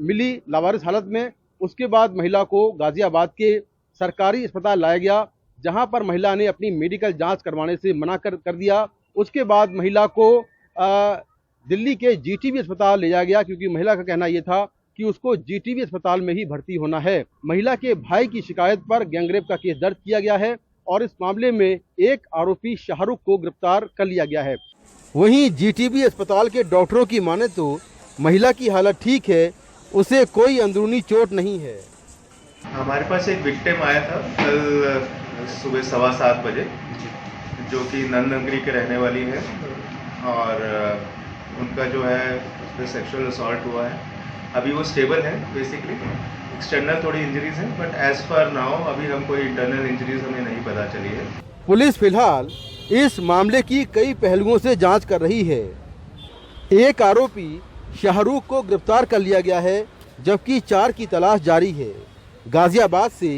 P: मिली लावारिस हालत में। उसके बाद महिला को गाजियाबाद के सरकारी अस्पताल लाया गया, जहां पर महिला ने अपनी मेडिकल जांच करवाने से मना कर दिया। उसके बाद महिला को दिल्ली के जीटीबी अस्पताल ले जाया गया, क्योंकि महिला का कहना यह था कि उसको जीटीबी अस्पताल में ही भर्ती होना है। महिला के भाई की शिकायत पर गैंगरेप का केस दर्ज किया गया है और इस मामले में एक आरोपी शाहरुख को गिरफ्तार कर लिया गया है। वहीं जीटीबी अस्पताल के डॉक्टरों की माने तो महिला की हालत ठीक है, उसे कोई अंदरूनी चोट नहीं है।
T: हमारे पास एक विक्टिम आया था कल सुबह 7:15 बजे, जो कि नंदनगरी के रहने वाली है और उनका जो है उस पर सेक्सुअल असॉल्ट हुआ है। अभी वो स्टेबल है बेसिकली, एक्सटर्नल थोड़ी इंजरीज हैं, बट एज पर नाउ अभी हम कोई इंटरनल इंजरीज हमें नहीं पता चली है।
P: पुलिस फिलहाल इस मामले की कई पहलुओं से जांच कर रही है। एक आरोपी शाहरुख को गिरफ्तार कर लिया गया है, जबकि 4 की तलाश जारी है। गाजियाबाद से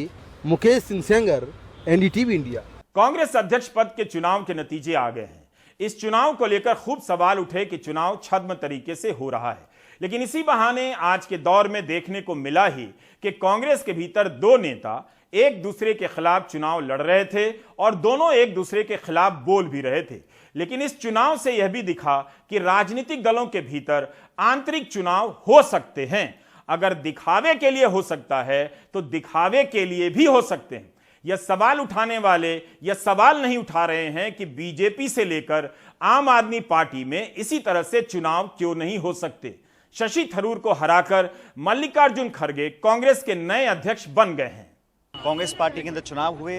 P: मुकेश सिंह सेंगर, एनडीटीवी इंडिया।
A: कांग्रेस अध्यक्ष पद के चुनाव के नतीजे आ गए हैं। इस चुनाव को लेकर खूब सवाल उठे कि चुनाव छद्म तरीके से हो रहा है, लेकिन इसी बहाने आज के दौर में देखने को मिला ही कि कांग्रेस के भीतर 2 नेता एक दूसरे के खिलाफ चुनाव लड़ रहे थे और दोनों एक दूसरे के खिलाफ बोल भी रहे थे। लेकिन इस चुनाव से यह भी दिखा कि राजनीतिक दलों के भीतर आंतरिक चुनाव हो सकते हैं। अगर दिखावे के लिए हो सकता है तो दिखावे के लिए भी हो सकते हैं। यह सवाल उठाने वाले यह सवाल नहीं उठा रहे हैं कि बीजेपी से लेकर आम आदमी पार्टी में इसी तरह से चुनाव क्यों नहीं हो सकते। शशि थरूर को हराकर मल्लिकार्जुन खड़गे कांग्रेस के नए अध्यक्ष बन गए हैं।
U: कांग्रेस पार्टी के अंदर चुनाव हुए,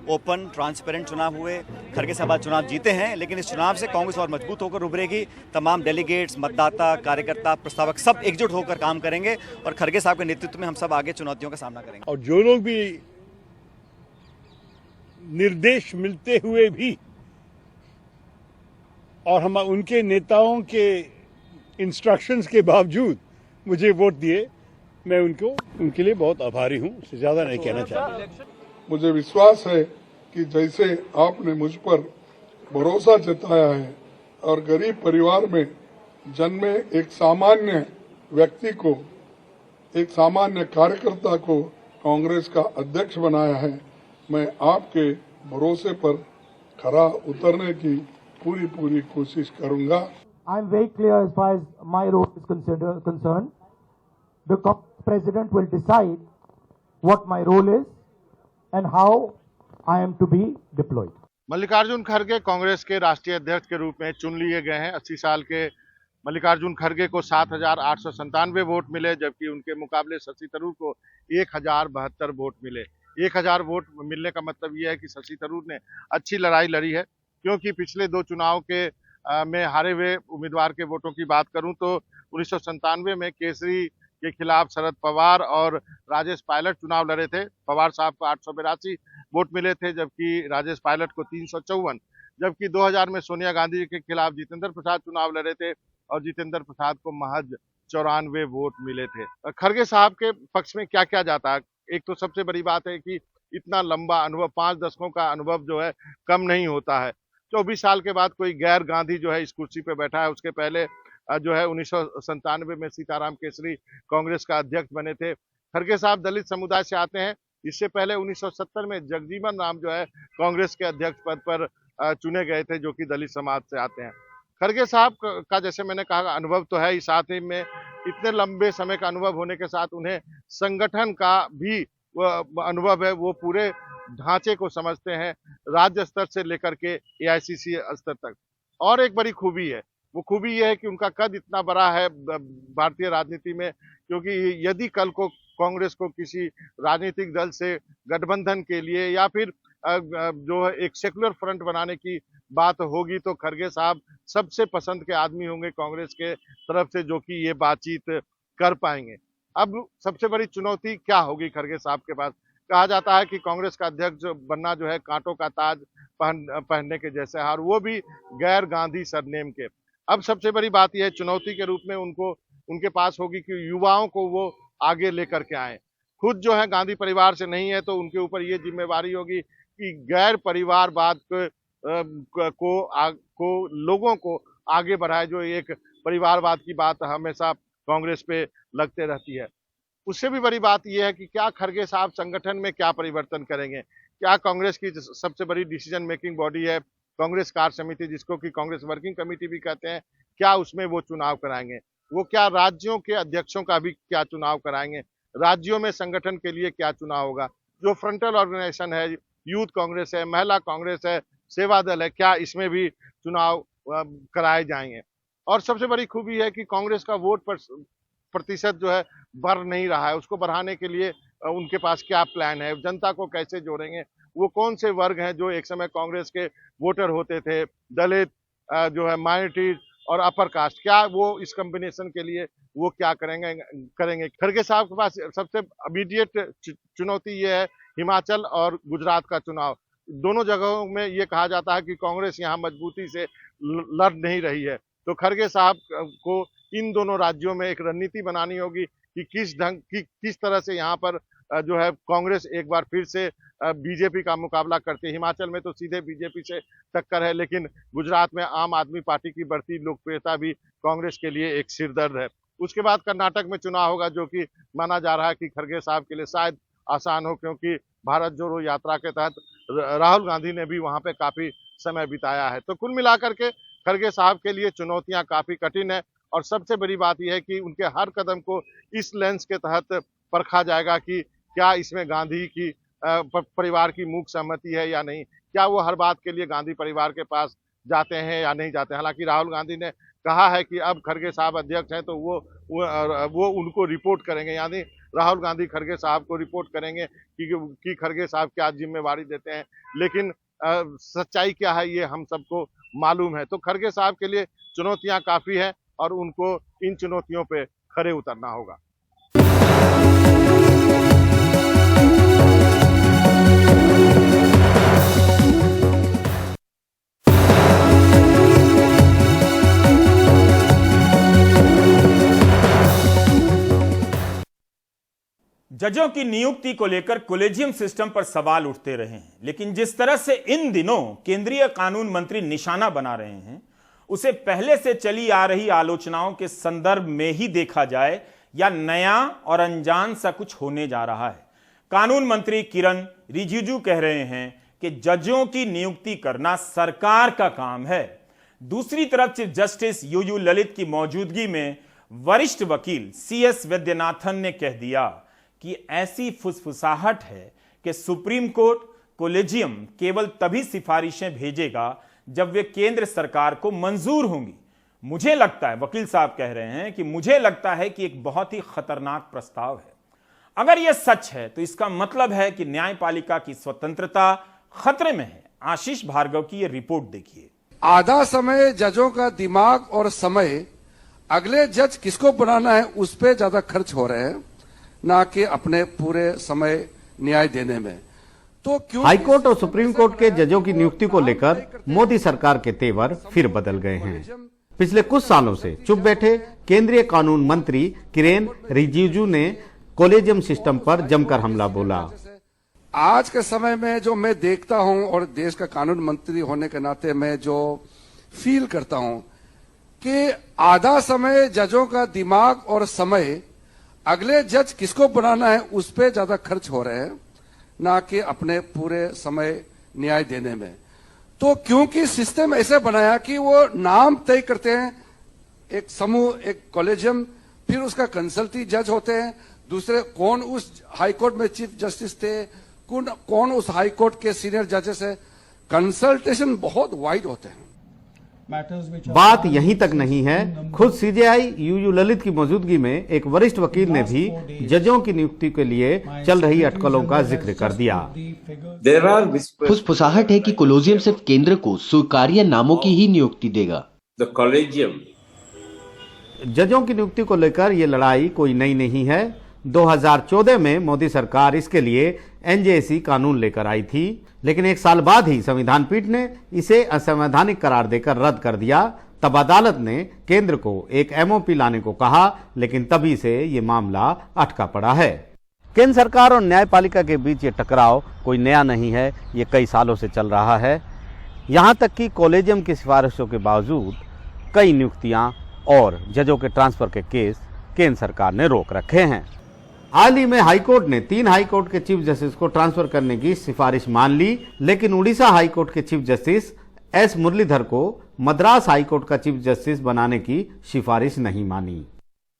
U: ओपन ट्रांसपेरेंट चुनाव हुए, खड़गे साहब चुनाव जीते हैं, लेकिन इस चुनाव से कांग्रेस और मजबूत होकर उभरेगी। तमाम डेलीगेट्स, मतदाता, कार्यकर्ता, प्रस्तावक सब एकजुट होकर काम करेंगे और खड़गे साहब के नेतृत्व में हम सब आगे चुनौतियों का सामना करेंगे।
V: और जो लोग भी निर्देश मिलते हुए भी और हम उनके नेताओं के इंस्ट्रक्शंस के बावजूद मुझे वोट दिए, मैं उनके लिए बहुत आभारी हूं। उससे ज्यादा नहीं कहना चाहता।
W: मुझे विश्वास है कि जैसे आपने मुझ पर भरोसा जताया है और गरीब परिवार में जन्मे एक सामान्य व्यक्ति को, एक सामान्य कार्यकर्ता को कांग्रेस का अध्यक्ष बनाया है, मैं आपके भरोसे पर खरा उतरने की पूरी कोशिश करूंगा।
X: I am very clear as far as my role is concerned. The president will decide what my role is and how I am to be deployed.
L: Mallikarjun खड़गे कांग्रेस के राष्ट्रीय अध्यक्ष के रूप में चुन लिए गए हैं। 80 साल के मल्लिकार्जुन खड़गे को 7,897 वोट मिले, जबकि उनके मुकाबले शशि थरूर को 1,072 वोट मिले। 1,000 वोट मिलने का मतलब यह है कि शशि थरूर ने अच्छी लड़ाई लड़ी है, क्योंकि पिछले 2 चुनाव के में हारे हुए उम्मीदवार के वोटों की बात करूं तो 1997 में केसरी के खिलाफ शरद पवार और राजेश पायलट चुनाव लड़े थे। पवार साहब को 882 वोट मिले थे, जबकि राजेश पायलट को 354। जबकि 2000 में सोनिया गांधी के खिलाफ जितेंद्र प्रसाद चुनाव लड़े थे और जितेंद्र प्रसाद को महज 94 वोट मिले थे। खड़गे साहब के पक्ष में क्या क्या जाता है? एक तो सबसे बड़ी बात है कि इतना लंबा अनुभव, 5 दशकों का अनुभव जो है कम नहीं होता है। 24 साल के बाद कोई गैर गांधी जो है इस कुर्सी पे बैठा है। उसके पहले जो है 1997 में सीताराम केसरी कांग्रेस का अध्यक्ष बने थे। खड़गे साहब दलित समुदाय से आते हैं। इससे पहले 1970 में जगजीवन राम जो है कांग्रेस के अध्यक्ष पद पर चुने गए थे, जो कि दलित समाज से आते हैं। खड़गे साहब का जैसे मैंने कहा अनुभव तो है ही, साथ ही में इतने लंबे समय का अनुभव होने के साथ उन्हें संगठन का भी अनुभव है। वो पूरे ढांचे को समझते हैं, राज्य स्तर से लेकर के AICC स्तर तक। और एक बड़ी खूबी है, वो खूबी ये है कि उनका कद इतना बड़ा है भारतीय राजनीति में, क्योंकि यदि कल को कांग्रेस को किसी राजनीतिक दल से गठबंधन के लिए या फिर जो है एक सेकुलर फ्रंट बनाने की बात होगी, तो खड़गे साहब सबसे पसंद के आदमी होंगे कांग्रेस के तरफ से, जो कि ये बातचीत कर पाएंगे। अब सबसे बड़ी चुनौती क्या होगी खड़गे साहब के पास? कहा जाता है कि कांग्रेस का अध्यक्ष बनना जो है कांटों का ताज पहनने के जैसे हार, वो भी गैर गांधी सरनेम के। अब सबसे बड़ी बात यह है, चुनौती के रूप में उनके पास होगी कि युवाओं को वो आगे लेकर के आए। खुद जो है गांधी परिवार से नहीं है, तो उनके ऊपर ये जिम्मेवारी होगी कि गैर परिवारवाद को लोगों को आगे बढ़ाए। जो एक परिवारवाद की बात हमेशा कांग्रेस पे लगते रहती है। उससे भी बड़ी बात यह है कि क्या खड़गे साहब संगठन में क्या परिवर्तन करेंगे? क्या कांग्रेस की सबसे बड़ी डिसीजन मेकिंग बॉडी है कांग्रेस कार्य समिति, जिसको कि कांग्रेस वर्किंग कमेटी भी कहते हैं, क्या उसमें वो चुनाव कराएंगे? वो क्या राज्यों के अध्यक्षों का भी क्या चुनाव कराएंगे? राज्यों में संगठन के लिए क्या चुनाव होगा? जो फ्रंटल ऑर्गेनाइजेशन है, यूथ कांग्रेस है, महिला कांग्रेस है, सेवा दल है, क्या इसमें भी चुनाव कराए जाएंगे? और सबसे बड़ी खूबी है कि कांग्रेस का वोट प्रतिशत जो है बढ़ नहीं रहा है। उसको बढ़ाने के लिए उनके पास क्या प्लान है? जनता को कैसे जोड़ेंगे? वो कौन से वर्ग हैं जो एक समय कांग्रेस के वोटर होते थे? दलित जो है, माइनॉरिटीज
B: और अपर कास्ट, क्या वो इस कॉम्बिनेशन के लिए वो क्या करेंगे। खड़गे साहब के पास सबसे इमीडिएट चुनौती ये है हिमाचल और गुजरात का चुनाव। दोनों जगहों में ये कहा जाता है कि कांग्रेस यहाँ मजबूती से लड़ नहीं रही है, तो खड़गे साहब को इन दोनों राज्यों में एक रणनीति बनानी होगी कि किस तरह से यहाँ पर जो है कांग्रेस एक बार फिर से बीजेपी का मुकाबला करती है। हिमाचल में तो सीधे बीजेपी से टक्कर है, लेकिन गुजरात में आम आदमी पार्टी की बढ़ती लोकप्रियता भी कांग्रेस के लिए एक सिरदर्द है। उसके बाद कर्नाटक में चुनाव होगा, जो कि माना जा रहा है कि खड़गे साहब के लिए शायद आसान हो, क्योंकि भारत जोड़ो यात्रा के तहत राहुल गांधी ने भी वहां पे काफी समय बिताया है। तो कुल मिलाकर के खड़गे साहब के लिए चुनौतियां काफी कठिन है, और सबसे बड़ी बात यह है कि उनके हर कदम को इस लेंस के तहत परखा जाएगा कि क्या इसमें गांधी की परिवार की मूक सहमति है या नहीं, क्या वो हर बात के लिए गांधी परिवार के पास जाते हैं या नहीं जाते हैं। हालांकि राहुल गांधी ने कहा है कि अब खड़गे साहब अध्यक्ष हैं तो वो उनको रिपोर्ट करेंगे, यानी राहुल गांधी खड़गे साहब को रिपोर्ट करेंगे कि खड़गे साहब क्या जिम्मेवारी देते हैं। लेकिन सच्चाई क्या है ये हम सबको मालूम है। तो खड़गे साहब के लिए चुनौतियां काफी है और उनको इन चुनौतियों पे खरे उतरना होगा।
A: जजों की नियुक्ति को लेकर कॉलेजियम सिस्टम पर सवाल उठते रहे हैं, लेकिन जिस तरह से इन दिनों केंद्रीय कानून मंत्री निशाना बना रहे हैं, उसे पहले से चली आ रही आलोचनाओं के संदर्भ में ही देखा जाए या नया और अनजान सा कुछ होने जा रहा है। कानून मंत्री किरण रिजिजू कह रहे हैं कि जजों की नियुक्ति करना सरकार का काम है। दूसरी तरफ चीफ जस्टिस यूयू ललित की मौजूदगी में वरिष्ठ वकील CS वैद्यनाथन ने कह दिया कि ऐसी फुसफुसाहट है कि सुप्रीम कोर्ट कॉलेजियम केवल तभी सिफारिशें भेजेगा जब वे केंद्र सरकार को मंजूर होंगी। मुझे लगता है, वकील साहब कह रहे हैं कि मुझे लगता है कि एक बहुत ही खतरनाक प्रस्ताव है। अगर यह सच है तो इसका मतलब है कि न्यायपालिका की स्वतंत्रता खतरे में है। आशीष भार्गव की यह रिपोर्ट देखिए।
C: आधा समय जजों का दिमाग और समय अगले जज किसको बनाना है उस पर ज्यादा खर्च हो रहे हैं, ना कि अपने पूरे समय न्याय देने में। तो क्यों
D: हाईकोर्ट और सुप्रीम कोर्ट के जजों की नियुक्ति को लेकर मोदी सरकार के तेवर फिर बदल गए हैं। पिछले कुछ सालों से चुप बैठे केंद्रीय कानून मंत्री किरेन रिजिजू ने कॉलेजियम सिस्टम पर जमकर हमला बोला।
C: आज के समय में जो मैं देखता हूं और देश का कानून मंत्री होने के नाते मैं जो फील करता हूं कि आधा समय जजों का दिमाग और समय अगले जज किसको बनाना है उस पर ज्यादा खर्च हो रहे हैं, ना कि अपने पूरे समय न्याय देने में। तो क्योंकि सिस्टम ऐसे बनाया कि वो नाम तय करते हैं, एक समूह, एक कॉलेजियम, फिर उसका कंसल्टी जज होते हैं, दूसरे कौन उस हाईकोर्ट में चीफ जस्टिस थे, कौन उस हाईकोर्ट के सीनियर जजेस है। कंसल्टेशन बहुत वाइड होते हैं।
D: बात यहीं तक नहीं है, खुद CJI यूयू ललित की मौजूदगी में एक वरिष्ठ वकील ने भी जजों की नियुक्ति के लिए चल रही अटकलों का जिक्र कर दिया।
E: फुसफुसाहट है कि कॉलेजियम सिर्फ केंद्र को स्वीकार्य नामों की ही नियुक्ति देगा।
D: जजों की नियुक्ति को लेकर ये लड़ाई कोई नई नहीं है। 2014 में मोदी सरकार इसके लिए NJC कानून लेकर आई थी, लेकिन एक साल बाद ही संविधान पीठ ने इसे असंवैधानिक करार देकर रद्द कर दिया। तब अदालत ने केंद्र को एक MOP लाने को कहा, लेकिन तभी से ये मामला अटका पड़ा है। केंद्र सरकार और न्यायपालिका के बीच ये टकराव कोई नया नहीं है, ये कई सालों से चल रहा है। यहां तक कि कॉलेजियम की सिफारिशों के बावजूद कई नियुक्तियां और जजों के ट्रांसफर के केस केंद्र सरकार ने रोक रखे हैं। हाल ही में हाईकोर्ट ने 3 हाईकोर्ट के चीफ जस्टिस को ट्रांसफर करने की सिफारिश मान ली, लेकिन उड़ीसा हाईकोर्ट के चीफ जस्टिस S मुरलीधर को मद्रास हाईकोर्ट का चीफ जस्टिस बनाने की सिफारिश नहीं मानी।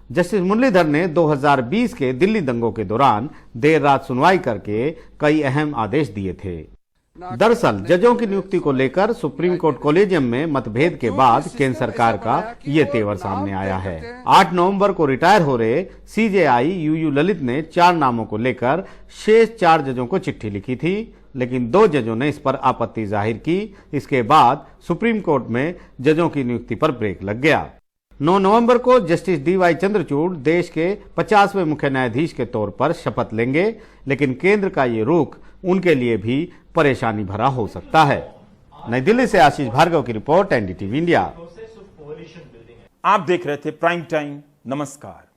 D: जस्टिस मुरलीधर ने 2020 के दिल्ली दंगों के दौरान देर रात सुनवाई करके कई अहम आदेश दिए थे। दरअसल जजों की नियुक्ति को लेकर सुप्रीम कोर्ट कॉलेजियम में मतभेद के बाद केंद्र सरकार का ये तेवर सामने आया है। 8 नवंबर को रिटायर हो रहे CJI यूयू ललित ने 4 नामों को लेकर शेष 4 जजों को चिट्ठी लिखी थी, लेकिन 2 जजों ने इस पर आपत्ति जाहिर की। इसके बाद सुप्रीम कोर्ट में जजों की नियुक्ति पर ब्रेक लग गया। 9 नवंबर को जस्टिस DY चंद्रचूड़ देश के 50वें मुख्य न्यायाधीश के तौर पर शपथ लेंगे, लेकिन केंद्र का ये रुख उनके लिए भी परेशानी भरा हो सकता है। नई दिल्ली से आशीष भार्गव की रिपोर्ट, NDTV इंडिया।
A: आप देख रहे थे प्राइम टाइम। नमस्कार।